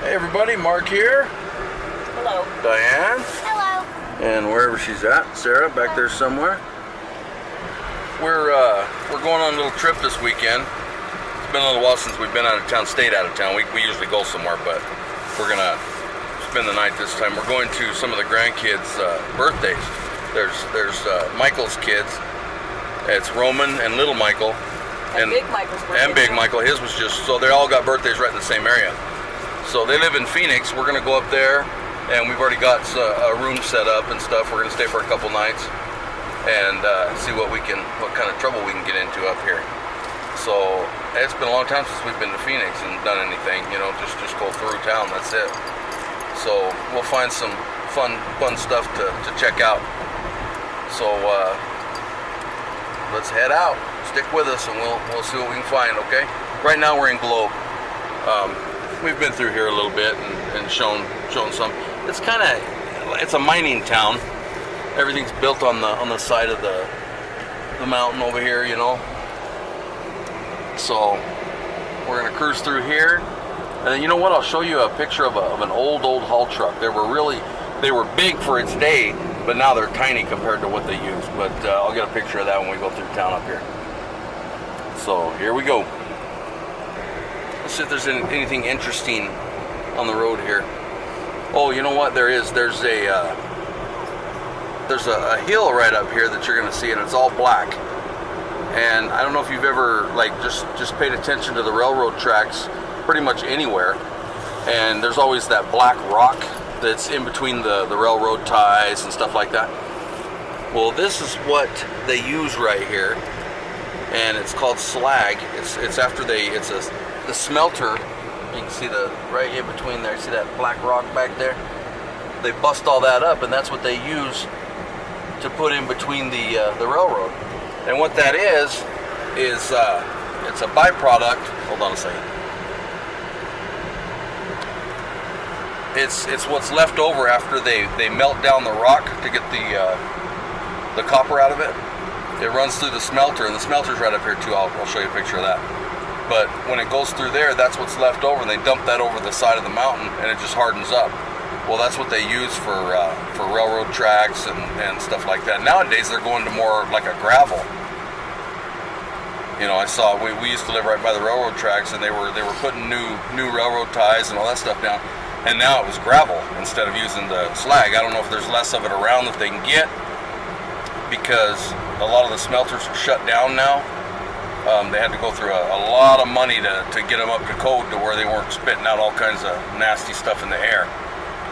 Hey everybody, Mark here. Hello. Diane. Hello. And wherever she's at, Sarah, back there somewhere. We're going on a little trip this weekend. It's been a little while since we've been out of town, stayed out of town. We usually go somewhere, but we're gonna spend the night this time. We're going to some of the grandkids' birthdays. There's Michael's kids. It's Roman and little Michael. And Big Michael's birthday. And Big Michael. His was just, so they all got birthdays right in the same area. So they live in Phoenix. We're gonna go up there, and we've already got a room set up and stuff. We're gonna stay for a couple nights and see what kind of trouble we can get into up here. So it's been a long time since we've been to Phoenix and done anything. You know, just go through town. That's it. So we'll find some fun stuff to check out. So let's head out. Stick with us, and we'll see what we can find. Okay. Right now we're in Globe. We've been through here a little bit and shown some. It's a mining town. Everything's built on the side of the mountain over here, you know. So we're gonna cruise through here, and then you know what? I'll show you a picture of an old haul truck. They were big for its day, but now they're tiny compared to what they use. But I'll get a picture of that when we go through town up here. So here we go. Let's see if there's anything interesting on the road here. Oh, you know what? There's a hill right up here that you're gonna see, and it's all black. And I don't know if you've ever just paid attention to the railroad tracks pretty much anywhere. And there's always that black rock that's in between the railroad ties and stuff like that. Well, this is what they use right here, and it's called slag. It's after the smelter. You can see right in between there. See that black rock back there? They bust all that up, and that's what they use to put in between the railroad. And what that is it's a byproduct. Hold on a second. It's what's left over after they melt down the rock to get the copper out of it. It runs through the smelter, and the smelter's right up here too. I'll show you a picture of that. But when it goes through there, that's what's left over, and they dump that over the side of the mountain, and it just hardens up. Well, that's what they use for railroad tracks and stuff like that. Nowadays, they're going to more like a gravel. You know, I saw we used to live right by the railroad tracks, and they were putting new railroad ties and all that stuff down. And now it was gravel instead of using the slag. I don't know if there's less of it around that they can get, because a lot of the smelters are shut down now. They had to go through a lot of money to get them up to code to where they weren't spitting out all kinds of nasty stuff in the air.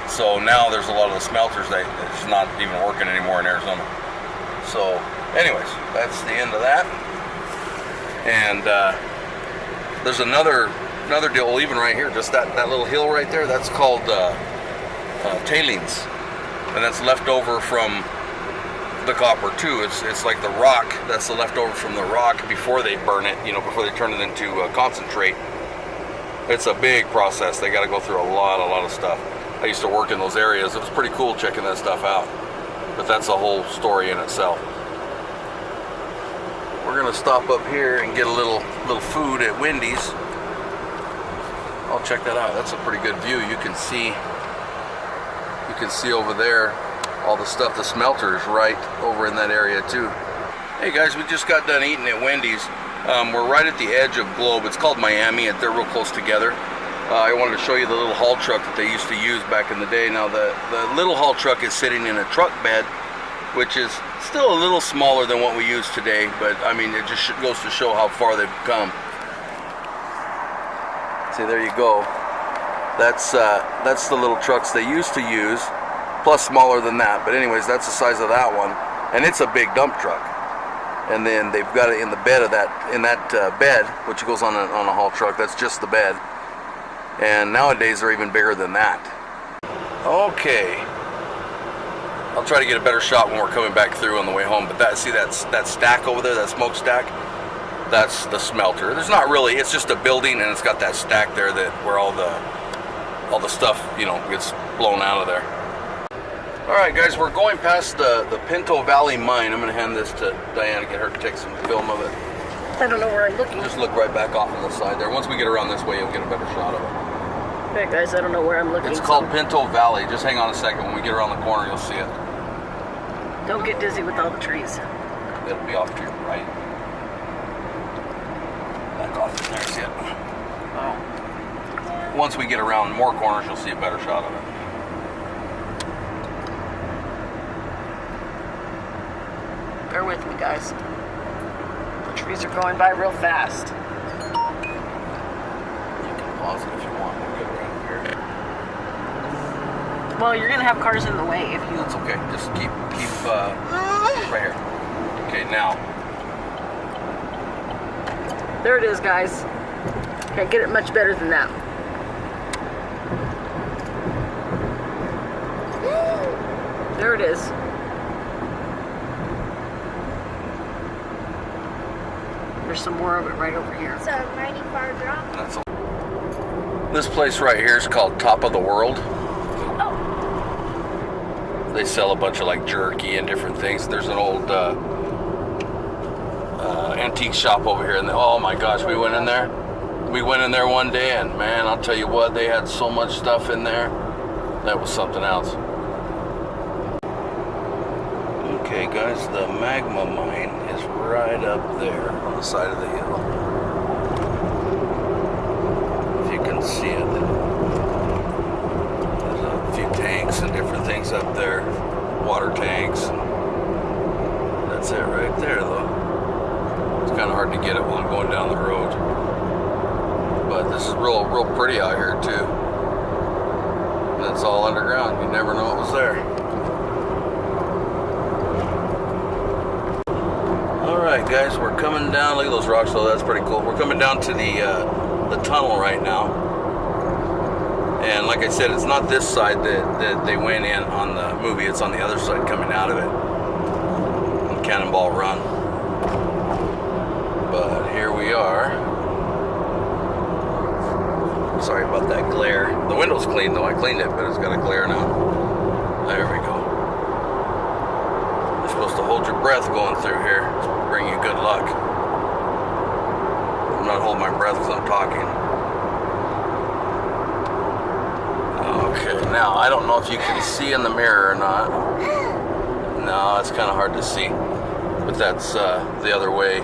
So now there's a lot of the smelters it's not even working anymore in Arizona. So anyways, that's the end of that. And there's another deal, even right here, just that little hill right there, that's called tailings, and that's left over from the copper too. It's like the rock, that's the leftover from the rock before they burn it, you know, before they turn it into concentrate. It's a big process. They got to go through a lot of stuff. I used to work in those areas. It was pretty cool checking that stuff out, but that's a whole story in itself. We're gonna stop up here and get a little food at Wendy's. I'll check that out. That's a pretty good view. You can see over there all the stuff. The smelter is right over in that area too. Hey guys, we just got done eating at Wendy's. We're right at the edge of Globe. It's called Miami, and they're real close together. I wanted to show you the little haul truck that they used to use back in the day. Now the little haul truck is sitting in a truck bed, which is still a little smaller than what we use today, but I mean, it just goes to show how far they've come. See, there you go. That's the little trucks they used to use, plus smaller than that. But anyways, that's the size of that one, and it's a big dump truck. And then they've got it in the bed of that bed, which goes on a haul truck. That's just the bed. And nowadays they're even bigger than that. Okay. I'll try to get a better shot when we're coming back through on the way home. But see that stack over there, that smokestack? That's the smelter. There's not really, it's just a building, and it's got that stack there where all the stuff, you know, gets blown out of there. Alright guys, we're going past the Pinto Valley mine. I'm going to hand this to Diana, get her to take some film of it. I don't know where I'm looking. Just look right back off on the side there. Once we get around this way, you'll get a better shot of it. Okay, guys, I don't know where I'm looking. It's called Pinto Valley. Just hang on a second. When we get around the corner, you'll see it. Don't get dizzy with all the trees. It'll be off to your right. Back off in there, see it? Oh. Once we get around more corners, you'll see a better shot of it. Bear with me, guys. The trees are going by real fast. You can pause it if you want. We'll get around here. Well, you're gonna have cars in the way if you. That's okay. Just keep right here. Okay, now. There it is, guys. Can't get it much better than that. There it is. There's some more of it right over here. It's a mighty far drop. This place right here is called Top of the World. Oh. They sell a bunch of like jerky and different things. There's an old antique shop over here, and oh my gosh, we went in there. We went in there one day, and man, I'll tell you what, they had so much stuff in there. That was something else. Okay, guys, the magma mine is right up there on the side of the hill. If you can see it. There's a few tanks and different things up there. Water tanks. That's it right there, though. It's kind of hard to get it while I'm going down the road. But this is real pretty out here, too. And it's all underground. You never know what was there. Alright guys, we're coming down. Look at those rocks though, that's pretty cool. We're coming down to the tunnel right now. And like I said, it's not this side that they went in on the movie, it's on the other side coming out of it. On Cannonball Run. But here we are. Sorry about that glare. The window's clean though, I cleaned it, but it's got a glare now. There we go. You're supposed to hold your breath going through here. Bring you good luck. I'm not holding my breath because I'm talking. Okay, now I don't know if you can see in the mirror or not. No, it's kind of hard to see. But that's the other way.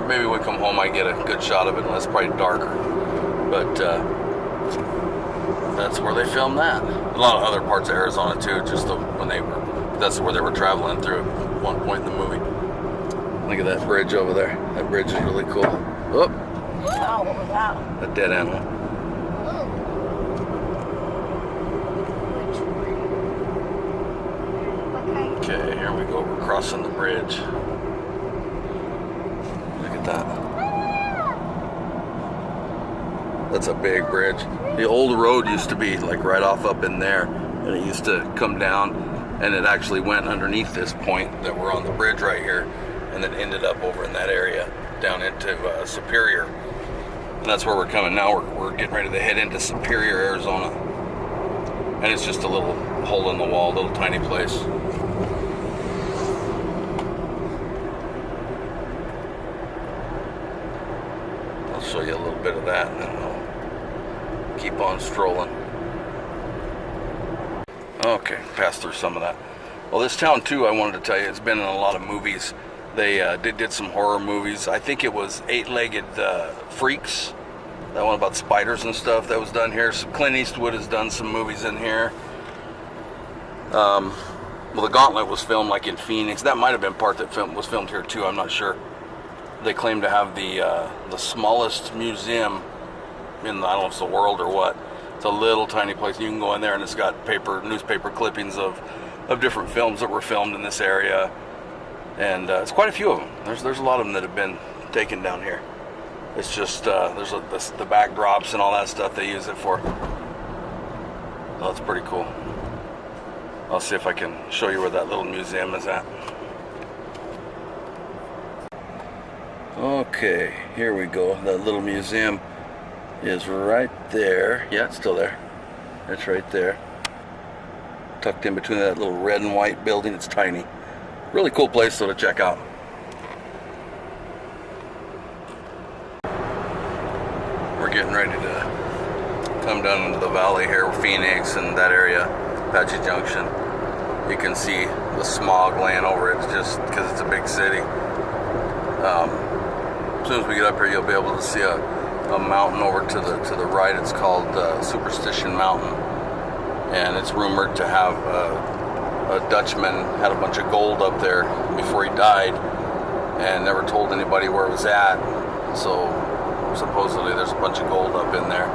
Maybe when we come home, I get a good shot of it, and it's probably darker. But that's where they filmed that. A lot of other parts of Arizona too. Just that's where they were traveling through at one point in the movie. Look at that bridge over there. That bridge is really cool. Oh, Wow, what was that? a dead animal. Okay, here we go. We're crossing the bridge. Look at that. That's a big bridge. The old road used to be like right off up in there, and it used to come down, and it actually went underneath this point that we're on the bridge right here, and then ended up over in that area down into Superior. And that's where we're coming now. We're getting ready to head into Superior, Arizona. And it's just a little hole in the wall, little tiny place. I'll show you a little bit of that, and then we'll keep on strolling. Okay, pass through some of that. Well, this town too, I wanted to tell you, it's been in a lot of movies. They did some horror movies. I think it was Eight-Legged Freaks, that one about spiders and stuff that was done here. So Clint Eastwood has done some movies in here. Well, The Gauntlet was filmed like in Phoenix. That might have been part that was filmed here too, I'm not sure. They claim to have the smallest museum in, I don't know if it's the world or what. It's a little tiny place. You can go in there and it's got newspaper clippings of different films that were filmed in this area. And it's quite a few of them. There's a lot of them that have been taken down here. It's just, there's the backdrops and all that stuff they use it for. Oh, that's pretty cool. I'll see if I can show you where that little museum is at. Okay, here we go. That little museum is right there. Yeah, it's still there. It's right there. Tucked in between that little red and white building. It's tiny. Really cool place though to check out. We're getting ready to come down into the valley here, Phoenix and that area, Apache Junction, you can see the smog laying over it just because it's a big city. As soon as we get up here, you'll be able to see a mountain over to the right. It's called Superstition Mountain, and it's rumored to have a Dutchman had a bunch of gold up there before he died and never told anybody where it was at. So supposedly there's a bunch of gold up in there.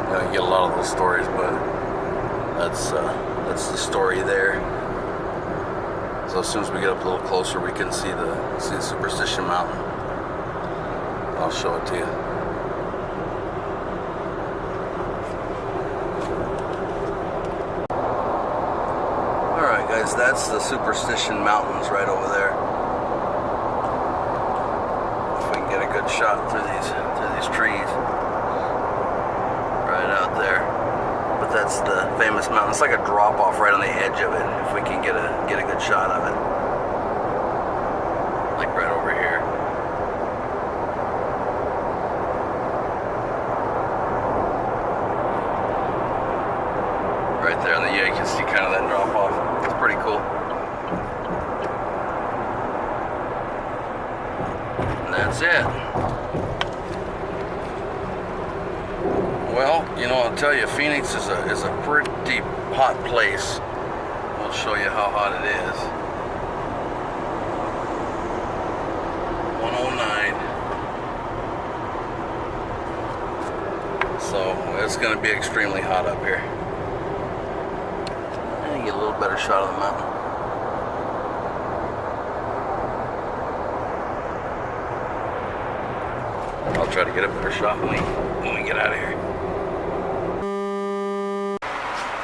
You know, you get a lot of those stories, but that's the story there. So as soon as we get up a little closer, we can see the Superstition Mountain. I'll show it to you. Alright guys, that's the Superstition Mountains right over there. If we can get a good shot through these trees. Right out there. But that's the famous mountain. It's like a drop off right on the edge of it, if we can get a good shot of it. Like right over here. Right there, and yeah, you can see kind of that drop off. It's pretty cool. And that's it. Well, you know, I'll tell you, Phoenix is a pretty hot place. I'll show you how hot it is. 109. So it's going to be extremely hot up here. And get a little better shot of the mountain. I'll try to get a better shot when we get out of here.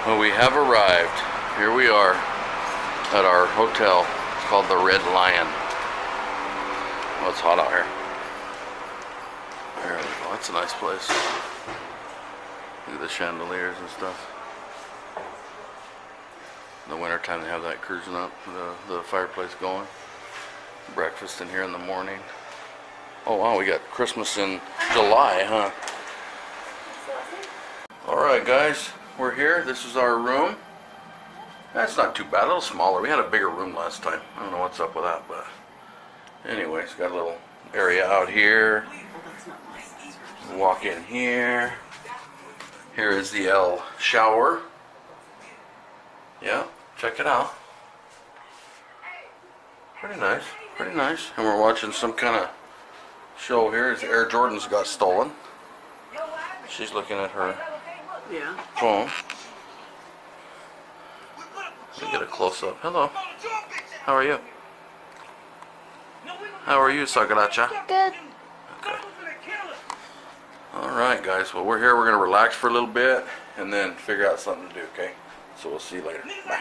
Well, we have arrived. Here we are at our hotel. It's called the Red Lion. Oh, it's hot out here. There we go. That's a nice place. Look at the chandeliers and stuff. In the winter time, they have that cruising up, the fireplace going. Breakfast in here in the morning. Oh wow, we got Christmas in July, huh? Alright guys, we're here. This is our room. That's not too bad, a little smaller. We had a bigger room last time. I don't know what's up with that, but anyways, got a little area out here. Walk in here. Here is the L shower. Yeah, check it out. Pretty nice, pretty nice. And we're watching some kind of show here. His Air Jordans got stolen. She's looking at her phone. Let me get a close up. Hello. How are you? How are you, Sakaracha? Good. Okay. Alright guys, well we're here. We're going to relax for a little bit and then figure out something to do, okay? So we'll see you later. Bye.